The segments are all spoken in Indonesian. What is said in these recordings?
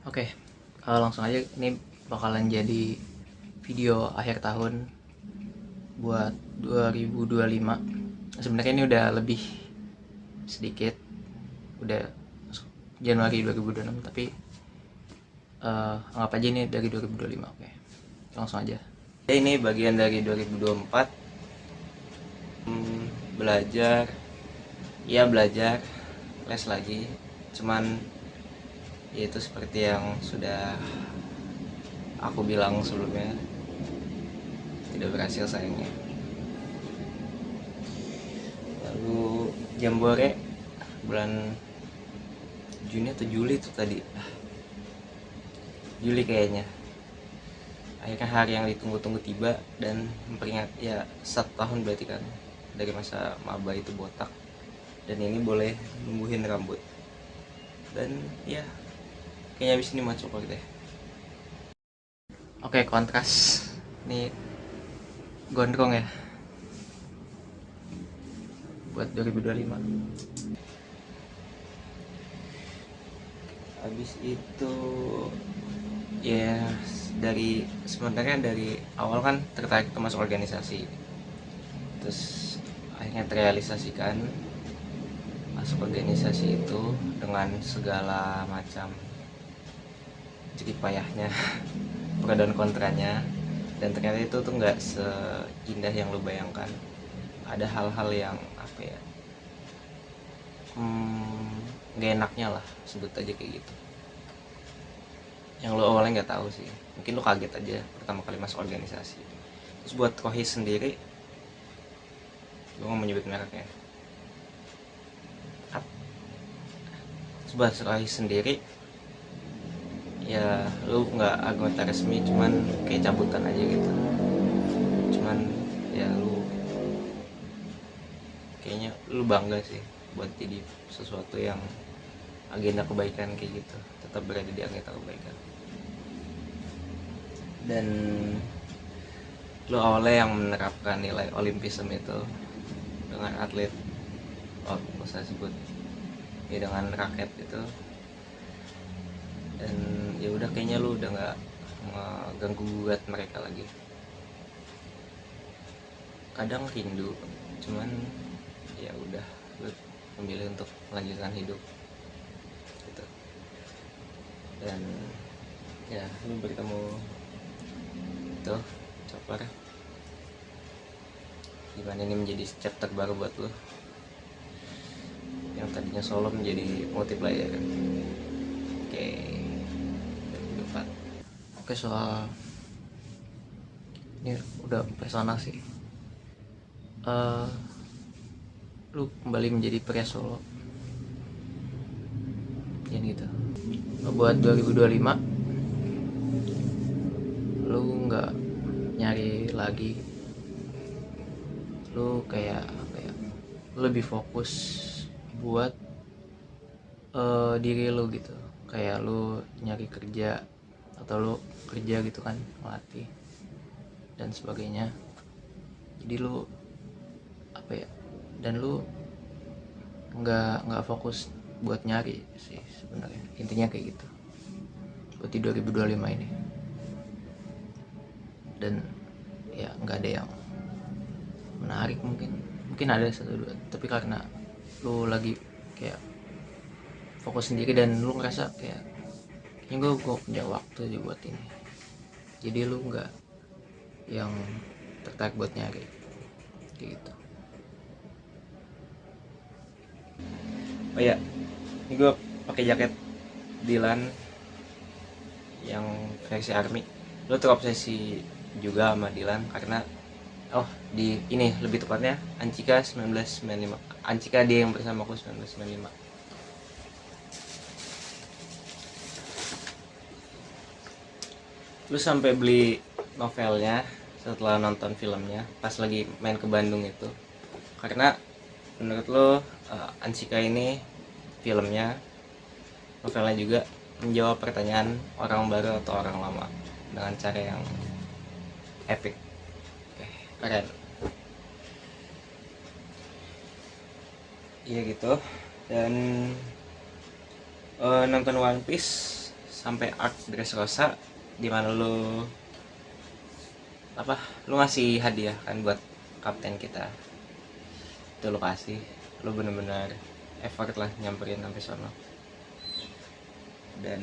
Oke, langsung aja ini bakalan jadi video akhir tahun buat 2025. Sebenarnya ini udah lebih sedikit, udah Januari 2026, tapi anggap aja ini dari 2025. Oke, langsung aja. Ini bagian dari 2024. Belajar, ya belajar, les lagi. Cuman ya itu seperti yang sudah aku bilang sebelumnya, tidak berhasil sayangnya. Lalu Jambore bulan Juni atau Juli itu tadi, Juli kayaknya, akhirnya hari yang ditunggu-tunggu tiba dan memperingati ya 1 tahun berarti kan dari masa maba itu botak, dan ini boleh numbuhin rambut. Dan ya kayaknya abis ini mau cukur deh. Oke, kontras nih, gondrong ya buat 2025. Habis itu ya sebenarnya dari awal kan tertarik ke masuk organisasi, terus akhirnya terrealisasikan masuk organisasi itu dengan segala macam jerih payahnya, pro dan kontranya, dan ternyata itu tuh nggak seindah yang lo bayangkan. Ada hal-hal yang apa ya, nggak enaknya lah, sebut aja kayak gitu, yang lo awalnya nggak tahu sih. Mungkin lo kaget aja pertama kali masuk organisasi. Terus buat Rohis sendiri, gue nggak mau nyebut mereknya. Terus buat Rohis sendiri, ya lu nggak anggota resmi, cuman kayak cabutan aja gitu. Cuman ya lu kayaknya lu bangga sih buat jadi sesuatu yang agenda kebaikan kayak gitu, tetap berada di agenda kebaikan. Dan lu awalnya yang menerapkan nilai olimpisme itu dengan atlet, oh nggak usah sebut ya, dengan raket itu. Dan ya udah, kayaknya lu udah nggak ngeganggu gugat mereka lagi. Kadang rindu, cuman ya udah, lu memilih untuk melanjutkan hidup gitu. Dan ya lu bertemu itu Chopper, gimana ini menjadi chapter baru buat lu yang tadinya solo menjadi multiplayer. Oke, 2024. Oke, soal ini udah persona sih. Lu kembali menjadi pria solo ya gitu. Buat 2025 lu nggak nyari lagi, lu kayak apa ya, lu lebih fokus buat diri lu gitu. Kayak lu nyari kerja atau lu kerja gitu kan, melatih dan sebagainya. Jadi lu apa ya, dan lu nggak fokus buat nyari sih sebenarnya, intinya kayak gitu buat di 2025 ini. Dan ya nggak ada yang menarik, mungkin ada satu dua, tapi karena lu lagi kayak fokus sendiri dan lu ngerasa kayak kayaknya gue punya waktu aja buat ini, jadi lu nggak yang tertarik buat nyari kayak gitu. Oh ya, ini gue pakai jaket Dylan yang versi army. Lo terobsesi juga sama Dylan karena di ini lebih tepatnya Ancika 1995. Ancika dia yang bersama aku 1995. Lu sampai beli novelnya setelah nonton filmnya pas lagi main ke Bandung itu, karena menurut lo Ancika ini, filmnya, novelnya juga menjawab pertanyaan orang baru atau orang lama dengan cara yang epic. Oke, keren. Iya gitu. Dan nonton One Piece sampai art Dressrosa, di mana lu ngasih hadiah kan buat kapten kita. Itu lu kasih, lu bener-bener effort lah nyamperin sampai sono. Dan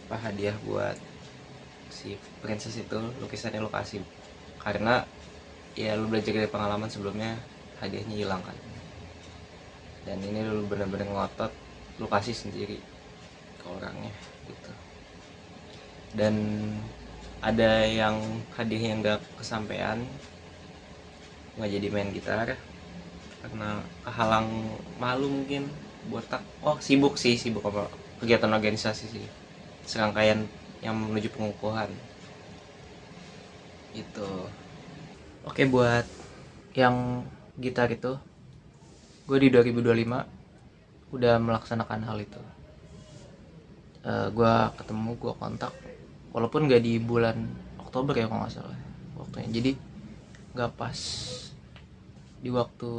hadiah buat si princess itu, lukisannya lu kasih karena ya lu belajar dari pengalaman sebelumnya hadiahnya hilang kan. Dan ini lu bener-bener ngotot, lu kasih sendiri ke orangnya gitu. Dan ada yang hadiah yang gak kesampaian, nggak jadi main gitar karena kehalang malu mungkin, sibuk apa kegiatan organisasi sih, serangkaian yang menuju pengukuhan itu. Oke, buat yang gitar itu, gue di 2025 udah melaksanakan hal itu. Gue ketemu, gue kontak, walaupun gak di bulan Oktober ya kalau nggak salah waktunya, jadi nggak pas di waktu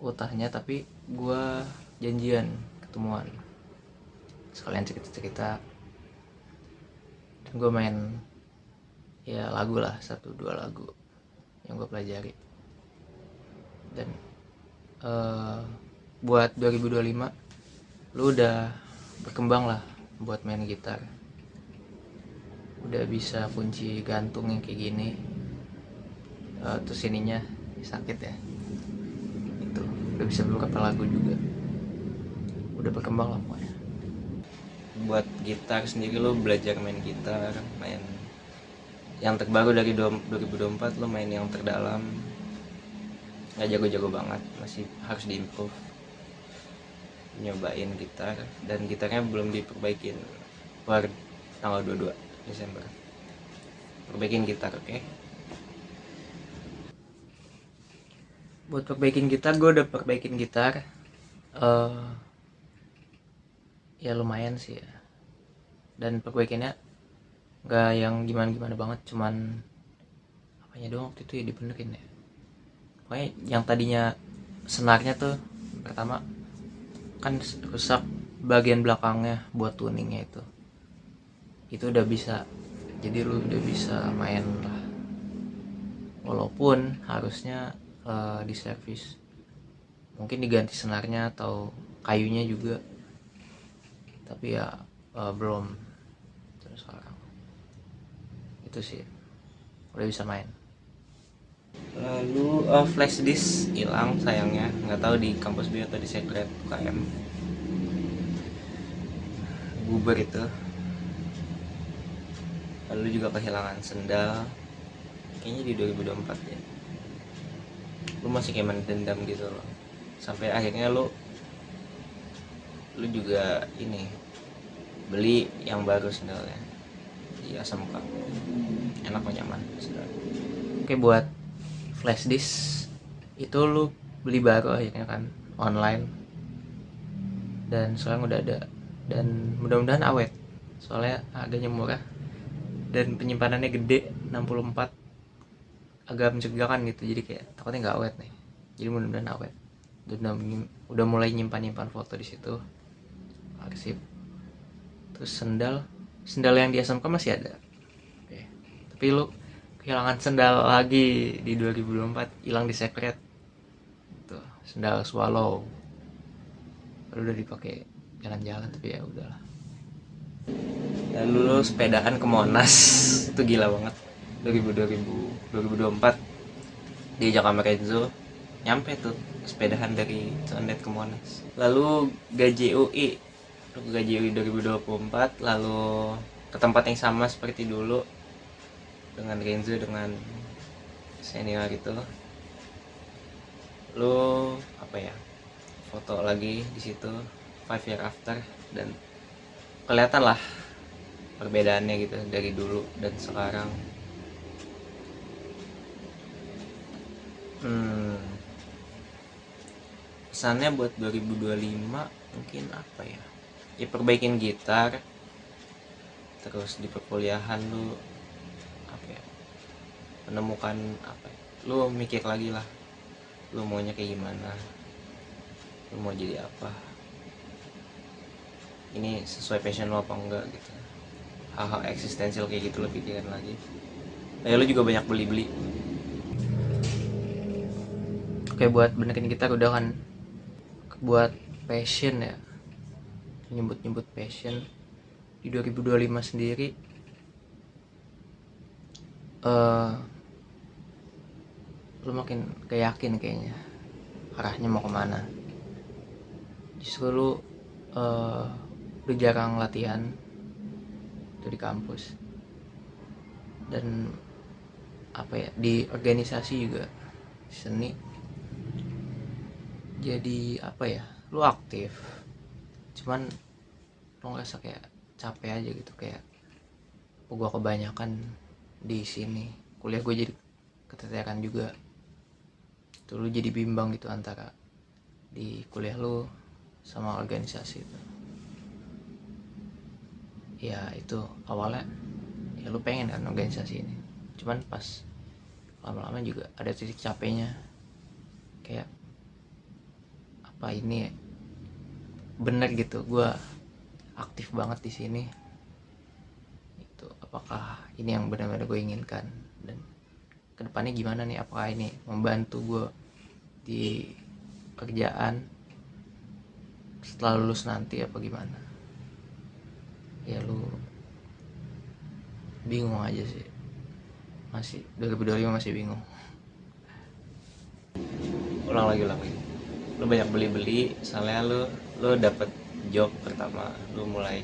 utahnya, tapi gue janjian ketemuan sekalian cerita-cerita, dan gue main ya lagu lah, 1-2 lagu yang gue pelajari. Dan buat 2025 lu udah berkembang lah buat main gitar, udah bisa kunci gantung yang kayak gini, terus ininya sakit ya, itu udah bisa beberapa lagu juga, udah berkembang lah pokoknya. Buat gitar sendiri, lu belajar main gitar, main yang terbaru dari 2024, lu main yang terdalam, nggak jago-jago banget, masih harus diimprove. Nyobain gitar, dan gitarnya belum diperbaikin per tanggal 22 Desember. Perbaikin gitar, oke? Buat perbaikin gitar, gue udah perbaikin gitar, ya lumayan sih ya. Dan perbaikinnya nggak yang gimana-gimana banget, cuman apanya doang waktu itu ya dibenerin ya. Pokoknya yang tadinya senarnya tuh pertama kan rusak bagian belakangnya buat tuningnya, itu udah bisa, jadi lu udah bisa main lah, walaupun harusnya diservis, mungkin diganti senarnya atau kayunya juga, tapi ya belum. Terus sekarang itu sih udah bisa main. Lalu flash disk hilang sayangnya, nggak tahu di kampus B atau di sekret UKM, bubar itu. Lalu juga kehilangan sendal, kayaknya di 2024 ya. Lu masih kayak mendendam gitu loh, sampai akhirnya lu juga ini beli yang baru sendalnya di SMK, enak kok, nyaman sendal. Oke, buat flash disk itu lu beli baru akhirnya kan online, dan sekarang udah ada, dan mudah-mudahan awet soalnya harganya murah dan penyimpanannya gede, 64, agak mencurigakan gitu, jadi kayak takutnya nggak awet nih, jadi mudah-mudahan awet. Udah mulai nyimpan foto di situ, arsip. Terus sendal yang di SMK masih ada. Oke. Tapi lu kehilangan sendal lagi di 2024, hilang di secret. Tuh, sendal Swallow. Udah dipakai jalan-jalan, tapi ya udahlah. Lalu lu sepedaan ke Monas. Itu gila banget. 2024 di Jakarta Renzo, nyampe tuh sepedahan dari Condet ke Monas. Lalu gaji UI 2024, lalu ke tempat yang sama seperti dulu dengan Renzo, dengan senior itu. Lu foto lagi di situ 5 year after, dan kelihatan lah perbedaannya gitu dari dulu dan sekarang. Pesannya buat 2025 mungkin apa ya? Ya perbaikin gitar, terus di perkuliahan lu menemukan lu mikir lagi lah, lu maunya kayak gimana, lu mau jadi apa. ini sesuai passion lo apa enggak gitu. Hal-hal eksistensial kayak gitu lo pikirin lagi. Lu juga banyak beli-beli. Oke, buat benerin gitar udah kan. Buat passion ya, nyebut-nyebut passion di 2025 sendiri, lu makin keyakin kayaknya arahnya mau kemana. Justru lu udah jarang latihan tuh di kampus, dan apa ya, di organisasi juga seni, jadi apa ya, lu aktif, cuman lu ngerasa kayak capek aja gitu, kayak gua kebanyakan di sini, kuliah gue jadi keteteran juga tuh. Lu jadi bimbang gitu antara di kuliah lu sama organisasi itu. Ya itu awalnya ya lu pengen kan organisasi ini, cuman pas lama-lama juga ada titik capeknya, kayak apa ini bener gitu gue aktif banget di sini, itu apakah ini yang benar-benar gue inginkan, dan kedepannya gimana nih, apakah ini membantu gue di kerjaan setelah lulus nanti apa gimana. Ya lu bingung aja sih, masih 2025 masih bingung. Ulang lagi lu banyak beli-beli, soalnya lu dapet job pertama, lu mulai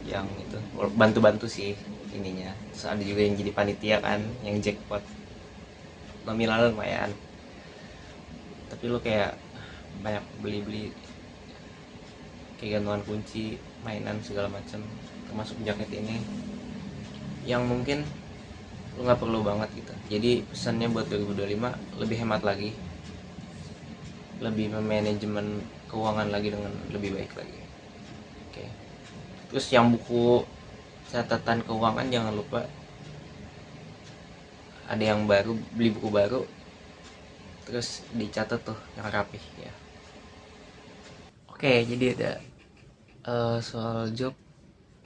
yang itu bantu-bantu sih ininya. Terus ada juga yang jadi panitia kan, yang jackpot nominal lumayan, tapi lu kayak banyak beli-beli, kayak gantungan kunci, mainan segala macam, termasuk jaket ini yang mungkin lu nggak perlu banget gitu. Jadi pesannya buat 2025, lebih hemat lagi, lebih memanajemen keuangan lagi dengan lebih baik lagi. Oke. Terus yang buku catatan keuangan jangan lupa, ada yang baru, beli buku baru terus dicatat tuh yang rapih ya. Oke, jadi ada soal job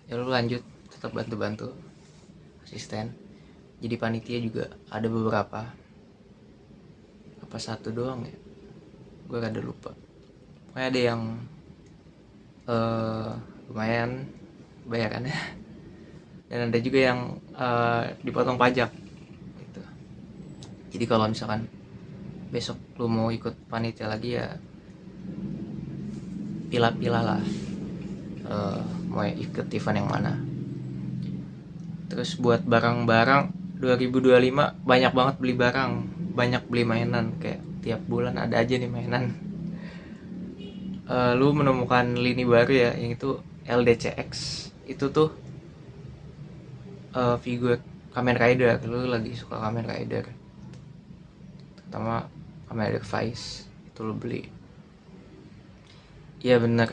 ya, lu lanjut tetap bantu-bantu asisten. Jadi panitia juga ada beberapa, apa satu doang ya, gue rada lupa. Pokoknya ada yang lumayan bayarannya dan ada juga yang dipotong pajak gitu. Jadi kalau misalkan besok lu mau ikut panitia lagi ya pilah-pilah lah, mau ikut event yang mana. Terus buat barang-barang 2025 banyak banget beli barang, banyak beli mainan, kayak tiap bulan ada aja nih mainan. Lu menemukan lini baru ya, yang itu LDCX. Itu tuh figur Kamen Rider. Lu lagi suka Kamen Rider, terutama Kamen Rider Vice, itu lu beli. Iya bener,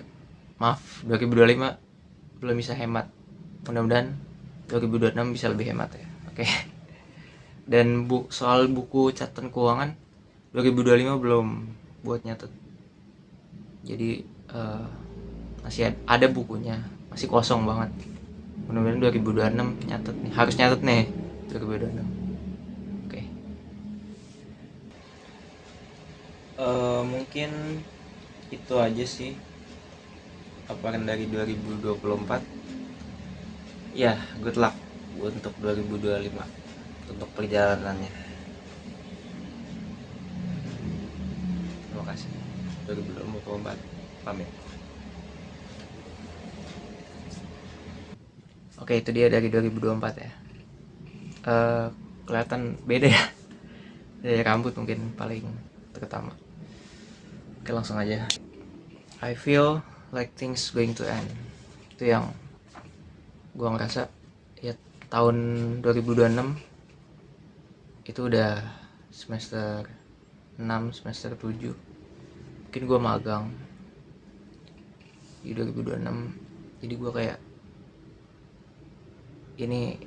maaf 2025 belum bisa hemat, mudah-mudahan 2026 bisa lebih hemat ya. Oke. Dan soal buku catatan keuangan 2025 belum buat nyatet, jadi masih ada bukunya, masih kosong banget. Mudah-mudahan 2026 nyatet nih, harus nyatet nih 2026. Oke. Mungkin itu aja sih paparan dari 2024 ya. Good luck untuk 2025 untuk perjalanannya. Terima kasih. 2024 pamit. Oke, itu dia dari 2024 ya. Kelihatan beda ya. Dari rambut mungkin paling terutama. Oke, langsung aja. I feel like things going to end. Itu yang gua ngerasa ya, tahun 2026 itu udah semester 6, semester 7. Mungkin gua magang di 2026. Jadi gua kayak ini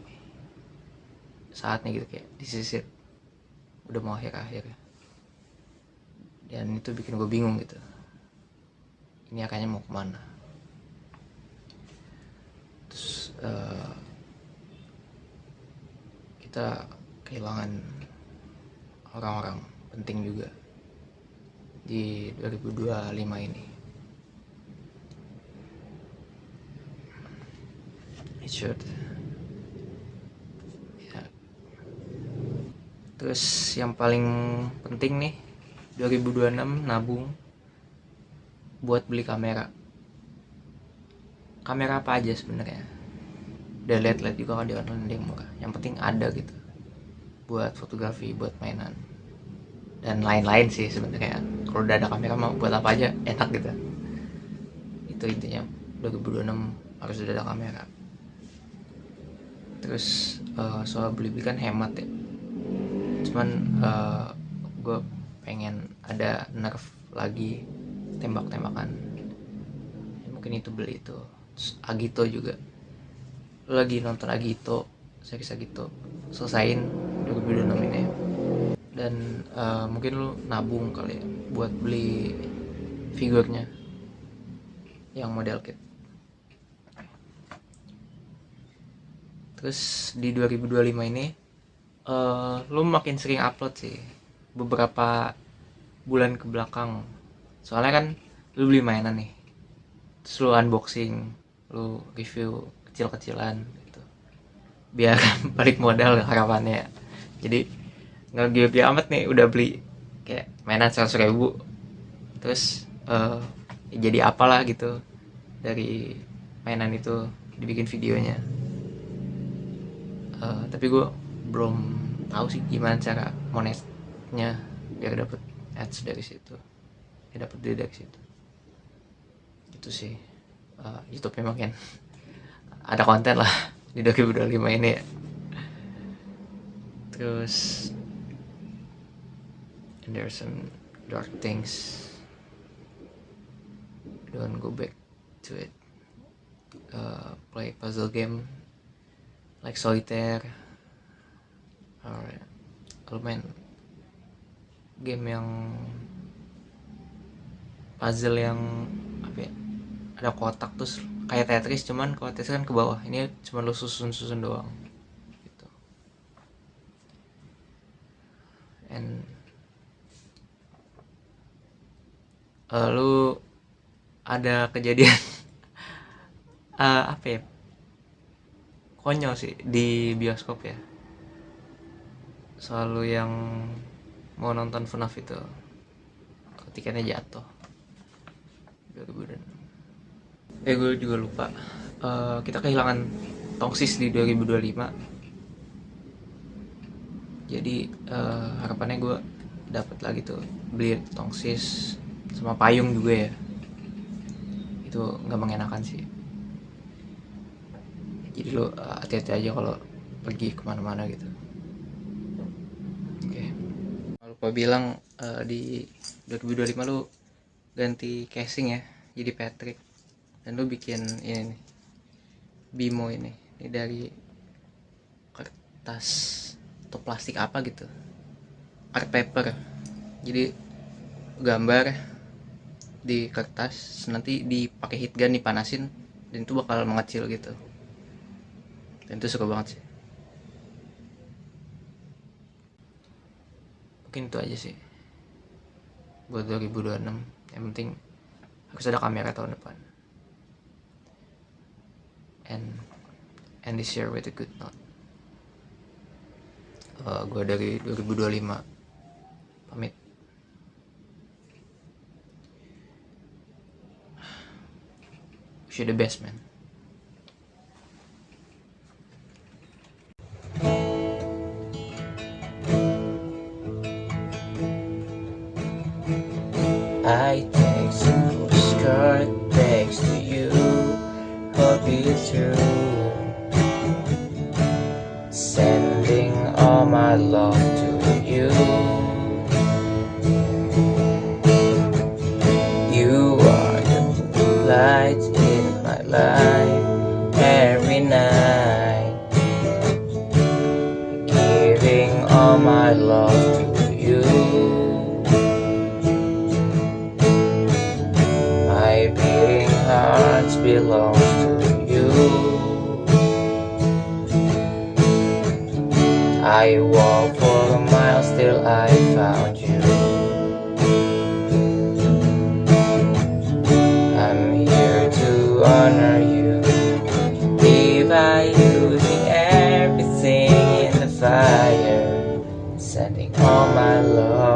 saatnya gitu, kayak this, udah mau akhir-akhir. Dan itu bikin gue bingung gitu, ini akhirnya mau kemana. eh, kita kehilangan orang-orang penting juga di 2025 ini. It should. Ya. Terus yang paling penting nih 2026 nabung buat beli kamera. Kamera apa aja sebenarnya? Udah lihat juga kan di online yang murah. Yang penting ada gitu. Buat fotografi, buat mainan. Dan lain-lain sih sebenarnya. Kalau udah ada kamera mau buat apa aja enak gitu. Itu intinya 2026 harus udah ada kamera. Terus soal beli kan hemat ya. Cuman gue pengen ada nerf lagi, tembak-tembakan ya, mungkin itu beli itu. Terus Agito juga, lu lagi nonton Agito, series Agito selesain 2026 ini. Dan mungkin lu nabung kali ya buat beli figurnya yang model kit. Terus di 2025 ini lu makin sering upload sih beberapa bulan ke belakang. Soalnya kan lu beli mainan nih, terus lu unboxing, lu review kecil-kecilan gitu. Biar balik modal harapannya. Jadi nggak gila amat nih udah beli kayak mainan 100.000, terus jadi apalah gitu dari mainan itu dibikin videonya. Tapi gue belum tahu sih gimana cara monetnya biar dapet ads dari situ, ya dapet duit dari situ. Itu sih YouTube-nya makin ada konten lah di 2025 ini ya. Terus and there's some dark things, don't go back to it. Play puzzle game like solitaire, or lu main game yang puzzle yang apa ya, ada kotak terus kayak Tetris, cuman kalau Tetris kan ke bawah, ini cuma lu susun doang gitu. And lu ada kejadian apa ya, konyol sih di bioskop ya, selalu yang mau nonton FNAF itu tiketnya jatuh 2006. Gue juga lupa, kita kehilangan tongsis di 2025. Jadi harapannya gue dapat lagi tuh beli tongsis sama payung juga ya. Itu nggak mengenakan sih. Jadi lo hati-hati aja kalau pergi kemana-mana gitu. Oke. Lupa bilang di 2025 lo ganti casing ya, jadi Patrick. Dan lo bikin ini nih, Bimo ini dari kertas atau plastik apa gitu, art paper. Jadi gambar di kertas, nanti dipakai heat gun, dipanasin, dan itu bakal mengecil gitu. Dan itu suka banget sih. Mungkin itu aja sih buat 2026. Yang penting harus ada kamera tahun depan. And this year with a good note. Gue dari 2025 pamit. Wish you the best, man. I text a postcard, text to you, hope it's true. Sending all my love to you. You are the light in my life every night, giving all my love to you. My beating heart belongs to you. I walked for a mile, still I found you. I'm here to honor you, be by using everything in the fire, sending all my love.